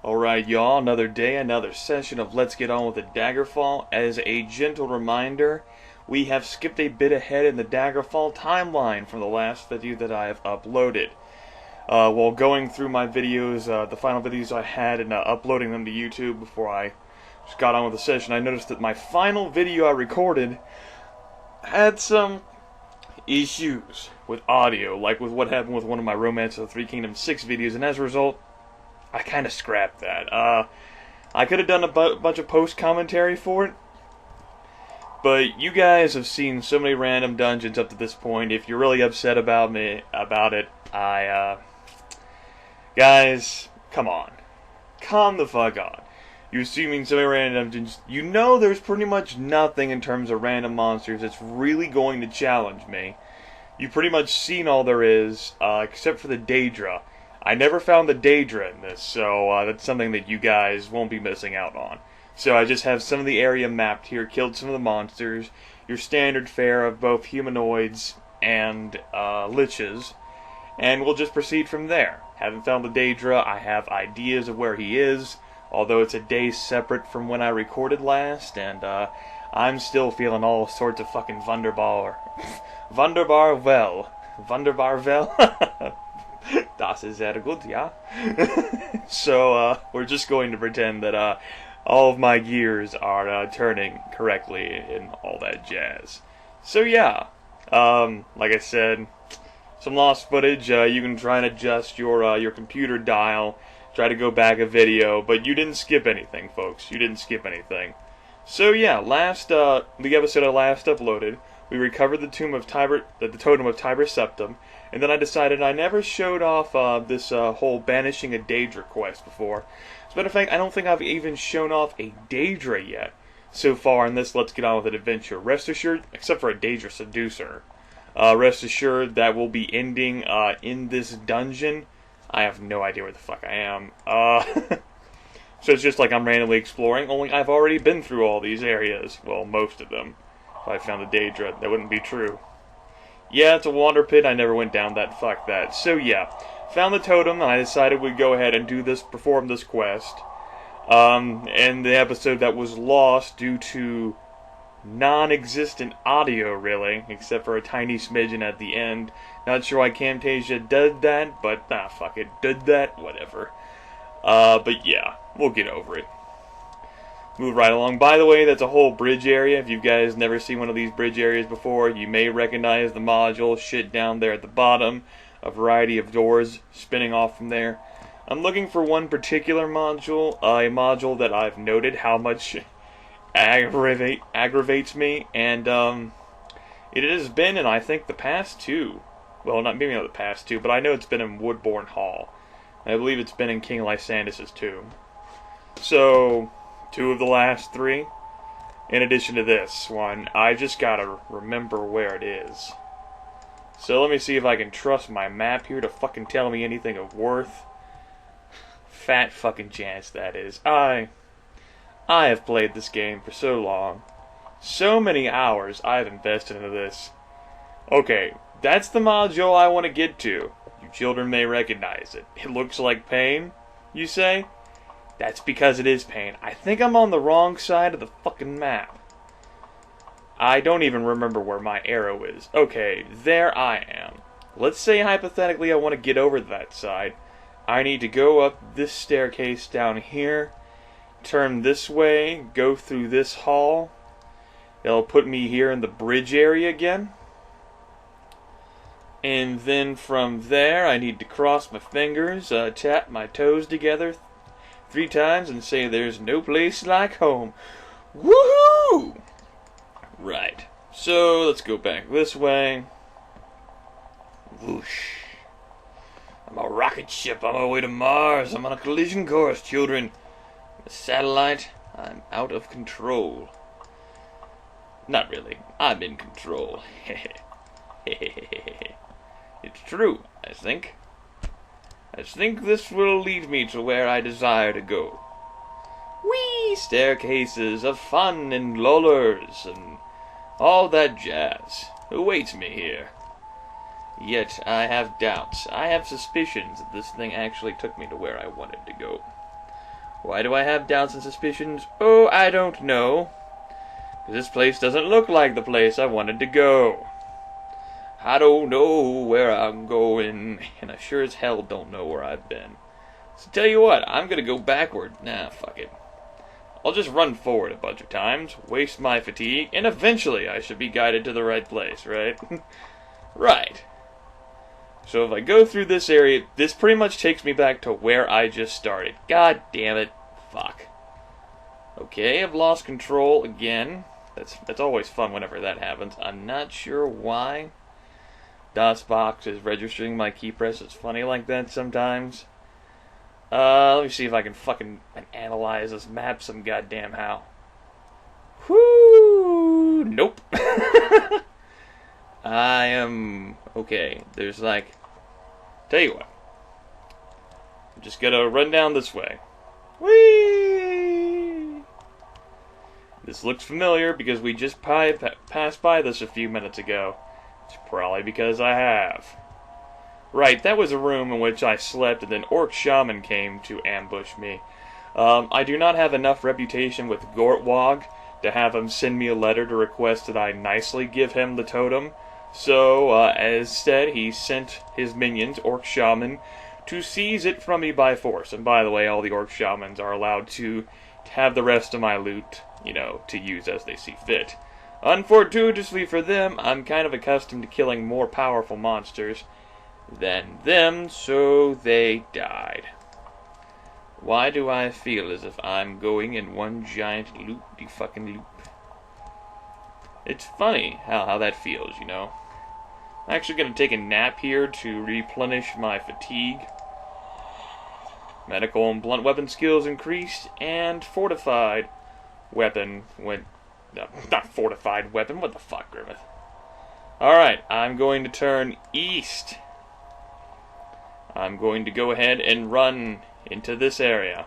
Alright, y'all, another day, another session of Let's Get On with the Daggerfall. As a gentle reminder, we have skipped a bit ahead in the Daggerfall timeline from the last video that I have uploaded. While going through my videos, the final videos I had, and uploading them to YouTube before I just got on with the session, I noticed that my final video I recorded had some issues with audio, like with what happened with one of my Romance of the Three Kingdoms 6 videos, and as a result, I kind of scrapped that. I could have done a bunch of post-commentary for it, but you guys have seen so many random dungeons up to this point. If you're really upset about it, guys, come on. Calm the fuck on. You've seen so many random dungeons. You know there's pretty much nothing in terms of random monsters that's really going to challenge me. You've pretty much seen all there is, except for the Daedra. I never found the Daedra in this, so that's something that you guys won't be missing out on. So I just have some of the area mapped here, killed some of the monsters, your standard fare of both humanoids and liches, and we'll just proceed from there. Haven't found the Daedra, I have ideas of where he is, although it's a day separate from when I recorded last, and I'm still feeling all sorts of fucking Wunderbar well. Das ist sehr gut, yeah. So, we're just going to pretend that, all of my gears are, turning correctly and all that jazz. So, yeah. Like I said, some lost footage. You can try and adjust your computer dial, try to go back a video, but you didn't skip anything, folks. You didn't skip anything. So, yeah, the episode I last uploaded, we recovered the Totem of Tiber Septum, and then I decided I never showed off this whole banishing a Daedra quest before. As a matter of fact, I don't think I've even shown off a Daedra yet so far in this Let's Get On With It adventure. Rest assured, except for a Daedra Seducer, rest assured that will be ending in this dungeon. I have no idea where the fuck I am. So it's just like I'm randomly exploring, only I've already been through all these areas. Well, most of them. If I found the Daedra, that wouldn't be true. Yeah, it's a water pit. I never went down that. Fuck that. So yeah, found the totem, and I decided we'd go ahead and perform this quest. And the episode that was lost due to non-existent audio, really, except for a tiny smidgen at the end. Not sure why Camtasia did that, but fuck it, did that, whatever. But yeah, we'll get over it. Move right along. By the way, that's a whole bridge area. If you guys never seen one of these bridge areas before, you may recognize the module shit down there at the bottom. A variety of doors spinning off from there. I'm looking for one particular module, a module that I've noted how much aggravates me, and it has been in, I think, the past two. Well, maybe not the past two, but I know it's been in Woodbourne Hall. I believe it's been in King Lysandus' tomb. So, two of the last three. In addition to this one, I just gotta remember where it is. So let me see if I can trust my map here to fucking tell me anything of worth. Fat fucking chance that is. I have played this game for so long. So many hours I've invested into this. Okay, that's the module I want to get to. You children may recognize it. It looks like pain, you say? That's because it is pain. I think I'm on the wrong side of the fucking map. I don't even remember where my arrow is. Okay, there I am. Let's say hypothetically I want to get over to that side. I need to go up this staircase down here, turn this way, go through this hall. It'll put me here in the bridge area again. And then from there I need to cross my fingers, tap my toes together 3 times and say there's no place like home. Woohoo! Right. So let's go back this way. Whoosh. I'm a rocket ship on my way to Mars. I'm on a collision course, children. A satellite. I'm out of control. Not really. I'm in control. It's true, I think. I think this will lead me to where I desire to go. Whee! Staircases of fun and lollers and all that jazz awaits me here. Yet I have doubts. I have suspicions that this thing actually took me to where I wanted to go. Why do I have doubts and suspicions? Oh, I don't know. This place doesn't look like the place I wanted to go. I don't know where I'm going, and I sure as hell don't know where I've been. So tell you what, I'm gonna go backward. Nah, fuck it. I'll just run forward a bunch of times, waste my fatigue, and eventually I should be guided to the right place, right? Right. So if I go through this area, this pretty much takes me back to where I just started. God damn it. Fuck. Okay, I've lost control again. That's always fun whenever that happens. I'm not sure why DOSBox is registering my key press. It's funny like that sometimes. Let me see if I can fucking analyze this map some goddamn how. Whoo! Nope. I am... Okay, there's like... Tell you what. I'm just gonna run down this way. Whee! This looks familiar because we just passed by this a few minutes ago. It's probably because I have. Right, that was a room in which I slept and an orc shaman came to ambush me. I do not have enough reputation with Gortwog to have him send me a letter to request that I nicely give him the totem. So, instead, he sent his minions, Orc Shaman, to seize it from me by force. And by the way, all the Orc Shamans are allowed to have the rest of my loot, you know, to use as they see fit. Unfortuitously for them, I'm kind of accustomed to killing more powerful monsters than them, so they died. Why do I feel as if I'm going in one giant loop-de-fucking loop? It's funny how that feels, you know. I'm actually going to take a nap here to replenish my fatigue. Medical and blunt weapon skills increased, and fortified weapon went... not fortified weapon, what the fuck, Grimith? Alright, I'm going to turn east. I'm going to go ahead and run into this area.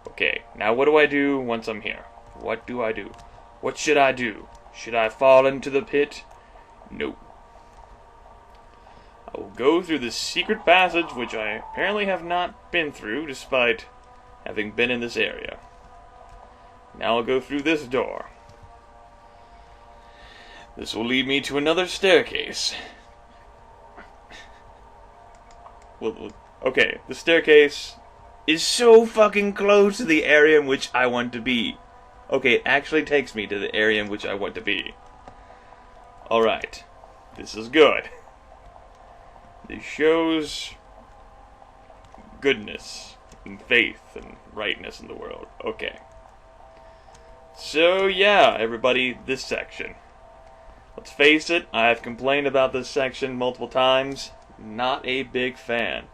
Okay, now what do I do once I'm here? What do I do? What should I do? Should I fall into the pit? No. I will go through this secret passage, which I apparently have not been through, despite having been in this area. Now I'll go through this door. This will lead me to another staircase. Well, okay, the staircase is so fucking close to the area in which I want to be. Okay, it actually takes me to the area in which I want to be. Alright, this is good. This shows goodness and faith and rightness in the world. Okay. So yeah, everybody, this section. Let's face it, I have complained about this section multiple times. Not a big fan.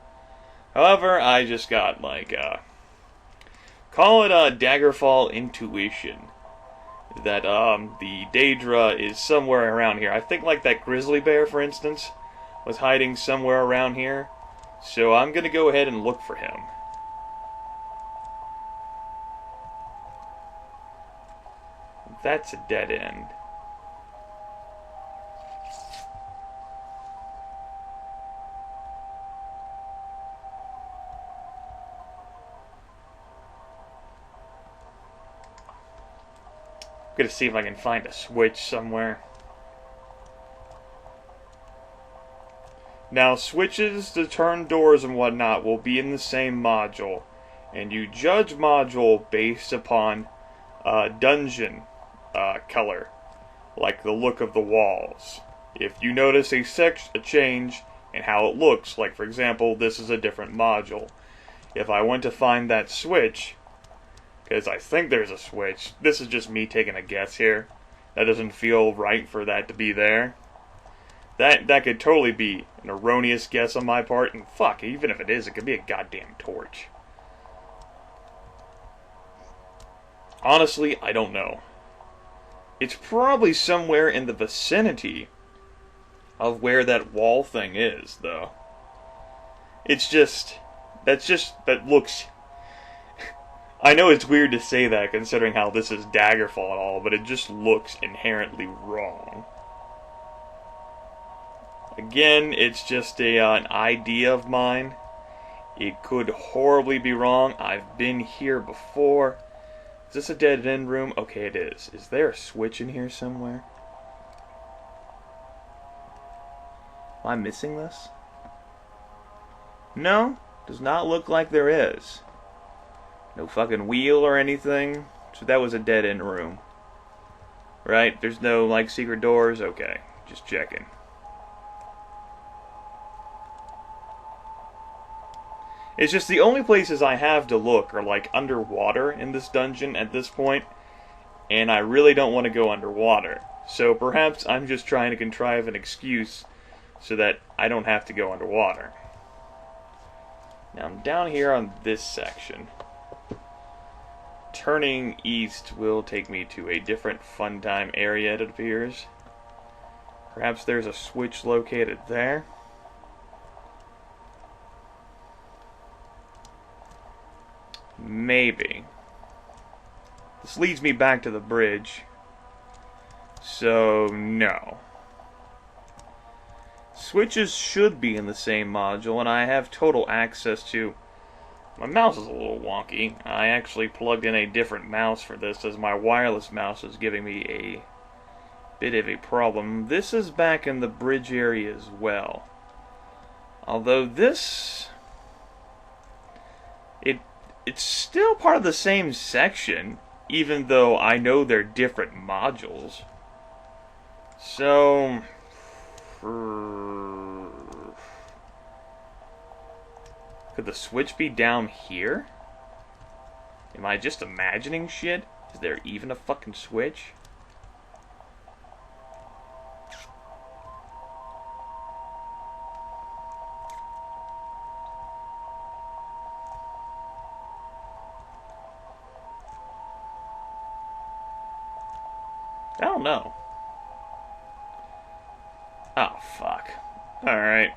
However, I just got like call it a Daggerfall intuition that the Daedra is somewhere around here. I think like that grizzly bear, for instance, was hiding somewhere around here. So I'm gonna go ahead and look for him. That's a dead end. I'm gonna see if I can find a switch somewhere. Now, switches to turn doors and whatnot will be in the same module, and you judge module based upon dungeon color, like the look of the walls. If you notice a change in how it looks, like for example, this is a different module. If I want to find that switch, because I think there's a switch, this is just me taking a guess here. That doesn't feel right for that to be there. That could totally be an erroneous guess on my part, and fuck, even if it is, it could be a goddamn torch. Honestly, I don't know. It's probably somewhere in the vicinity of where that wall thing is, though. It's just... that looks... I know it's weird to say that, considering how this is Daggerfall and all, but it just looks inherently wrong. Again, it's just an idea of mine. It could horribly be wrong. I've been here before. Is this a dead end room? Okay, it is. Is there a switch in here somewhere? Am I missing this? No, does not look like there is. No fucking wheel or anything. So that was a dead end room. Right? There's no, like, secret doors? Okay, just checking. It's just the only places I have to look are, like, underwater in this dungeon at this point, and I really don't want to go underwater. So perhaps I'm just trying to contrive an excuse so that I don't have to go underwater. Now I'm down here on this section. Turning east will take me to a different fun time area, it appears. Perhaps there's a switch located there. Maybe. This leads me back to the bridge. So, no. Switches should be in the same module, and I have total access to... My mouse is a little wonky. I actually plugged in a different mouse for this, as my wireless mouse is giving me a bit of a problem. This is back in the bridge area as well. Although this... It's still part of the same section, even though I know they're different modules. So... Could the switch be down here? Am I just imagining shit? Is there even a fucking switch? I don't know. Oh, fuck. Alright.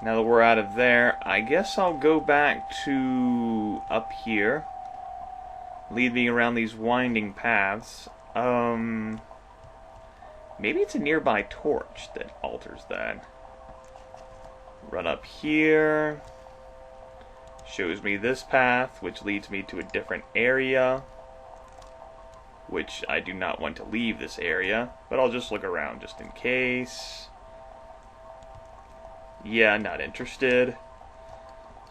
Now that we're out of there, I guess I'll go back to up here. Lead me around these winding paths. Maybe it's a nearby torch that alters that. Run up here. Shows me this path, which leads me to a different area. Which I do not want to leave this area, but I'll just look around just in case. Yeah, not interested.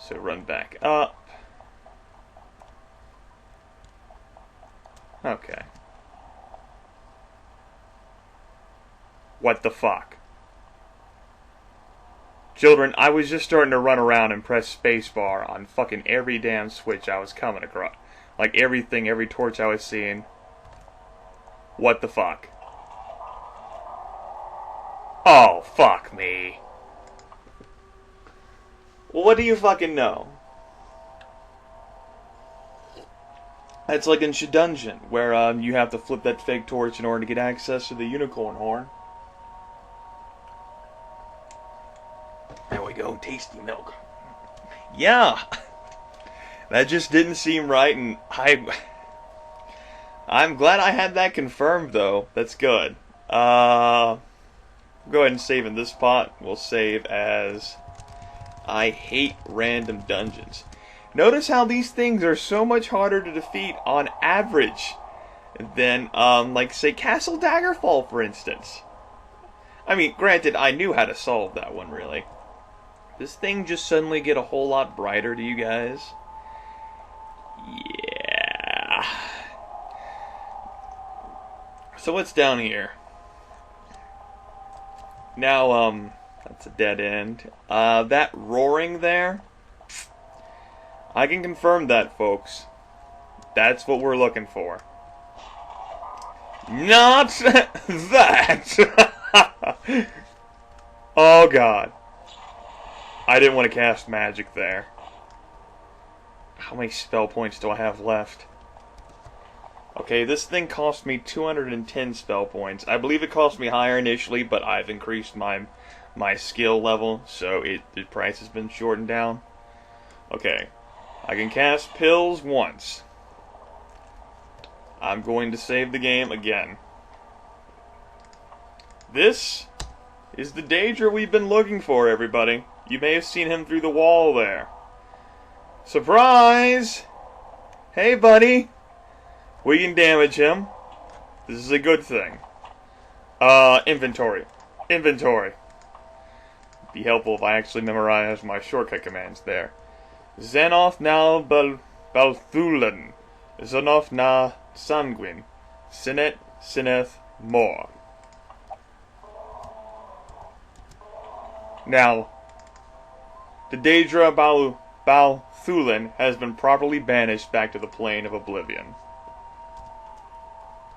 So run back up. Okay. What the fuck? Children, I was just starting to run around and press spacebar on fucking every damn switch I was coming across. Like everything, every torch I was seeing. What the fuck? Oh, fuck me. Well, what do you fucking know? It's like in Dungeon, where you have to flip that fake torch in order to get access to the unicorn horn. There we go, tasty milk. Yeah! That just didn't seem right, and I'm glad I had that confirmed, though. That's good. Go ahead and save in this spot. We'll save as... I hate random dungeons. Notice how these things are so much harder to defeat on average than, like, say, Castle Daggerfall, for instance. I mean, granted, I knew how to solve that one, really. This thing just suddenly get a whole lot brighter to you guys? Yeah. So what's down here? Now, that's a dead end. That roaring there, I can confirm that, folks. That's what we're looking for. Not that! Oh, God. I didn't want to cast magic there. How many spell points do I have left? Okay, this thing cost me 210 spell points. I believe it cost me higher initially, but I've increased my skill level, so the price has been shortened down. Okay, I can cast pills once. I'm going to save the game again. This is the Daedra we've been looking for, everybody. You may have seen him through the wall there. Surprise! Hey, buddy! We can damage him. This is a good thing. Inventory. Inventory. Be helpful if I actually memorize my shortcut commands there. Xenoth na Balthulan. Xenoth na Sanguine. Sinet, Sineth, more. Now, the Daedra Balthulan has been properly banished back to the plane of oblivion.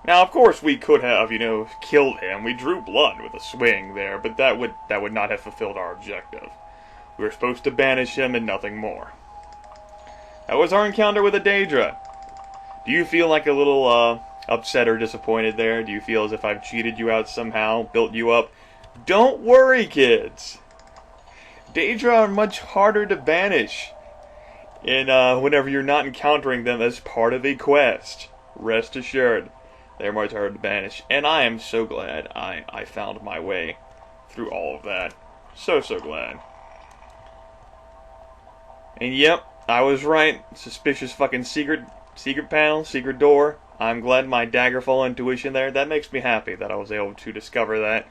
Now, of course, we could have, killed him. We drew blood with a swing there, but that would not have fulfilled our objective. We were supposed to banish him and nothing more. That was our encounter with a Daedra. Do you feel like a little upset or disappointed there? Do you feel as if I've cheated you out somehow, built you up? Don't worry, kids. Daedra are much harder to banish whenever you're not encountering them as part of a quest. Rest assured. They're much harder to banish, and I am so glad I found my way through all of that. So glad. And yep, I was right. Suspicious fucking secret panel, secret door. I'm glad my Daggerfall intuition there. That makes me happy that I was able to discover that.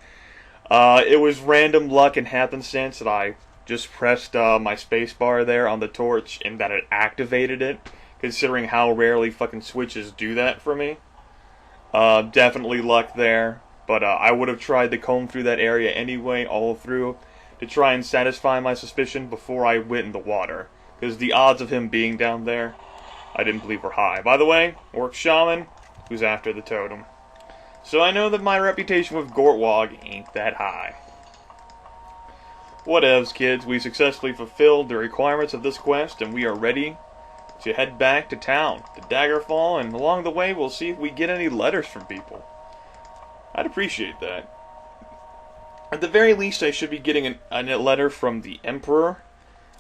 It was random luck and happenstance that I just pressed my spacebar there on the torch and that it activated it, considering how rarely fucking switches do that for me. Definitely luck there, but I would have tried to comb through that area anyway, all through, to try and satisfy my suspicion before I went in the water, because the odds of him being down there, I didn't believe were high. By the way, Orc Shaman, who's after the totem. So I know that my reputation with Gortwog ain't that high. Whatevs, kids, we successfully fulfilled the requirements of this quest, and we are ready to head back to town, to Daggerfall, and along the way we'll see if we get any letters from people. I'd appreciate that. At the very least, I should be getting a letter from the Emperor.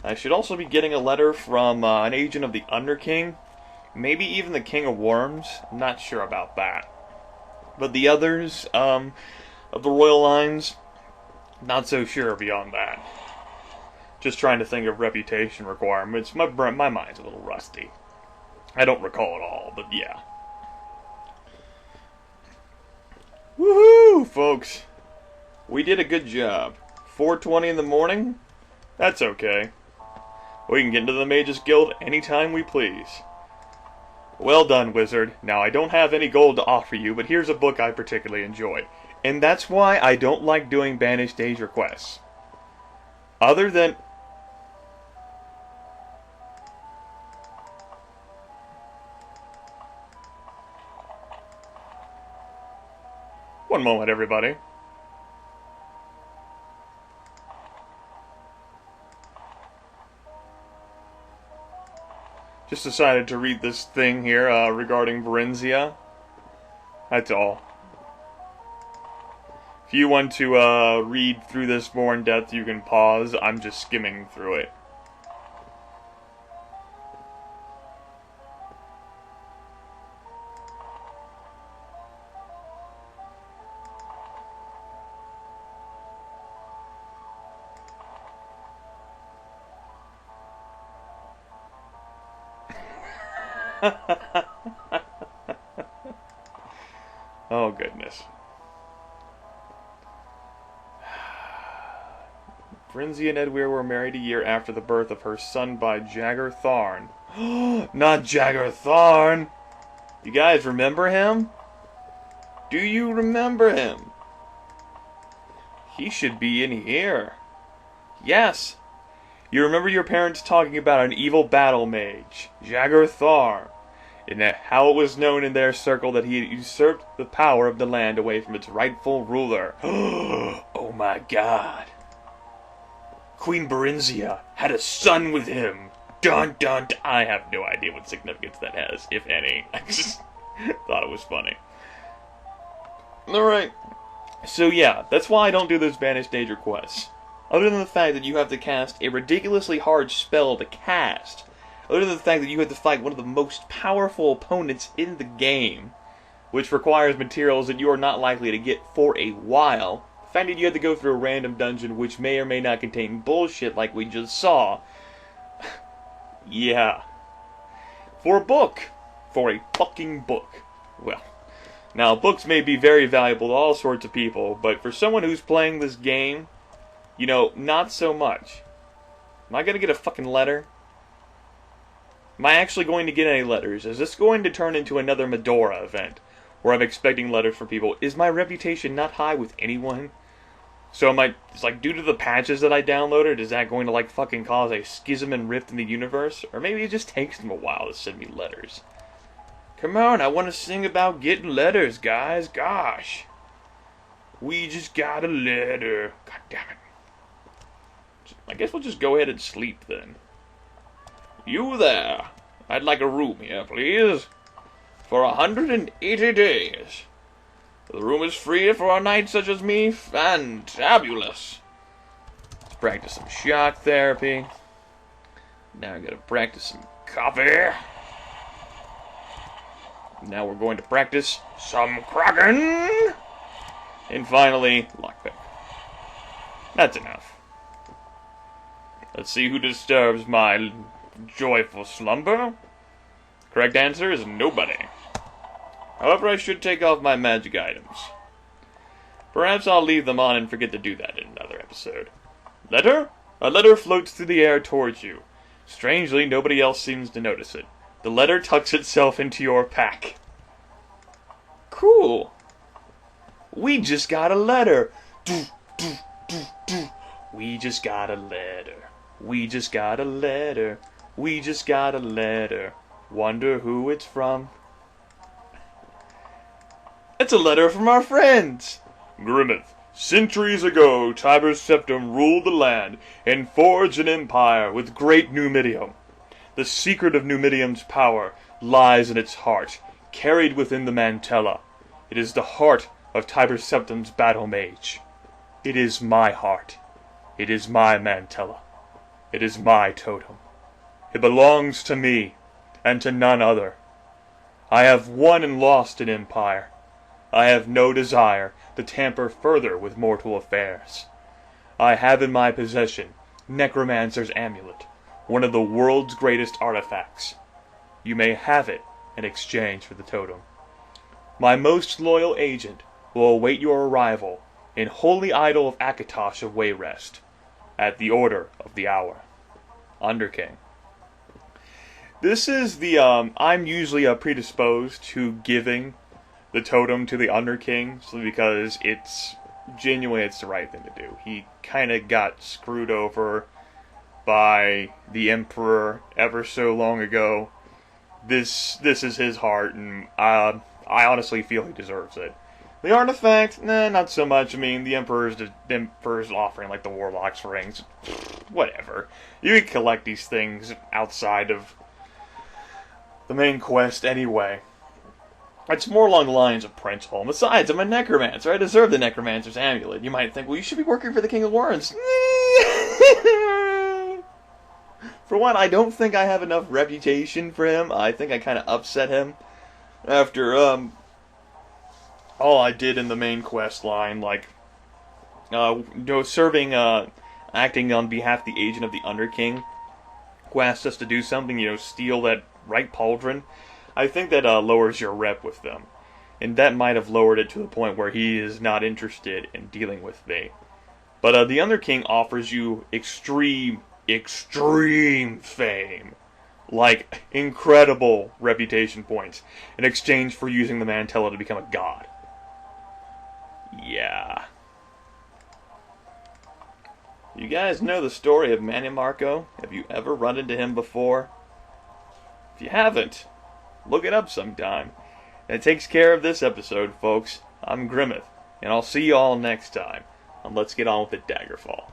I should also be getting a letter from an agent of the Underking, maybe even the King of Worms. I'm not sure about that. But the others of the royal lines, not so sure beyond that. Just trying to think of reputation requirements. My mind's a little rusty. I don't recall it all, but yeah. Woohoo, folks! We did a good job. 4:20 in the morning? That's okay. We can get into the Mages Guild anytime we please. Well done, wizard. Now, I don't have any gold to offer you, but here's a book I particularly enjoy. And that's why I don't like doing Banished Daedra quests. Other than... One moment, everybody. Just decided to read this thing here regarding Varenzia. That's all. If you want to read through this more in depth, you can pause. I'm just skimming through it. Oh, goodness. Varenzia and Edwir were married a year after the birth of her son by Jagger Tharn. Not Jagger Tharn! You guys remember him? Do you remember him? He should be in here. Yes. You remember your parents talking about an evil battle mage, Jagger Tharn, and how it was known in their circle that he had usurped the power of the land away from its rightful ruler. Oh my god. Queen Varenzia had a son with him. Dun dun dun. I have no idea what significance that has, if any. I just thought it was funny. Alright. So yeah, that's why I don't do those Banished Daedra quests. Other than the fact that you have to cast a ridiculously hard spell to cast. Other than the fact that you have to fight one of the most powerful opponents in the game, which requires materials that you are not likely to get for a while. fact that you had to go through a random dungeon which may or may not contain bullshit like we just saw. Yeah. For a book. For a fucking book. Well, now books may be very valuable to all sorts of people, but for someone who's playing this game, you know, not so much. Am I gonna get a fucking letter? Am I actually going to get any letters? Is this going to turn into another Medora event, where I'm expecting letters from people? Is my reputation not high with anyone? So am I, it's like, due to the patches that I downloaded, is that going to, like, fucking cause a schism and rift in the universe? Or maybe it just takes them a while to send me letters. Come on, I want to sing about getting letters, guys. Gosh. We just got a letter. God damn it. I guess we'll just go ahead and sleep then. You there. I'd like a room here, please. For 180 days. The room is free for a knight such as me. Fantabulous. Let's practice some shock therapy. Now I gotta practice some coffee. Now we're going to practice some Kraken. And finally, lockpick. That's enough. Let's see who disturbs my joyful slumber. Correct answer is nobody. However, I should take off my magic items. Perhaps I'll leave them on and forget to do that in another episode. Letter? A letter floats through the air towards you. Strangely, nobody else seems to notice it. The letter tucks itself into your pack. Cool. We just got a letter. We just got a letter. We just got a letter. We just got a letter. Wonder who it's from. It's a letter from our friends. Grimith. Centuries ago, Tiber's Septum ruled the land and forged an empire with great Numidium. The secret of Numidium's power lies in its heart, carried within the mantella. It is the heart of Tiber Septum's battle mage. It is my heart. It is my mantella. It is my totem. It belongs to me, and to none other. I have won and lost an empire. I have no desire to tamper further with mortal affairs. I have in my possession Necromancer's Amulet, one of the world's greatest artifacts. You may have it in exchange for the totem. My most loyal agent will await your arrival in Holy Idol of Akatosh of Wayrest, at the order of the hour. Underking. This is the, I'm usually predisposed to giving the totem to the Underking, because it's genuinely it's the right thing to do. He kind of got screwed over by the Emperor ever so long ago. This is his heart, and I honestly feel he deserves it. The artifact, not so much. I mean, the Emperor's offering like the Warlock's rings. Whatever. You can collect these things outside of the main quest anyway. It's more along the lines of principle. And besides, I'm a necromancer. I deserve the Necromancer's Amulet. You might think, well, you should be working for the King of Warrens. For one, I don't think I have enough reputation for him. I think I kind of upset him after all I did in the main quest line, like serving, acting on behalf of the agent of the Underking, who asked us to do something, steal that right pauldron. I think that lowers your rep with them, and that might have lowered it to the point where he is not interested in dealing with me. But the Underking offers you extreme fame, like incredible reputation points, in exchange for using the Mantella to become a god. Yeah. You guys know the story of Manny Marco? Have you ever run into him before? If you haven't, look it up sometime. And it takes care of this episode, folks. I'm Grimith, and I'll see you all next time. And let's get on with the Daggerfall.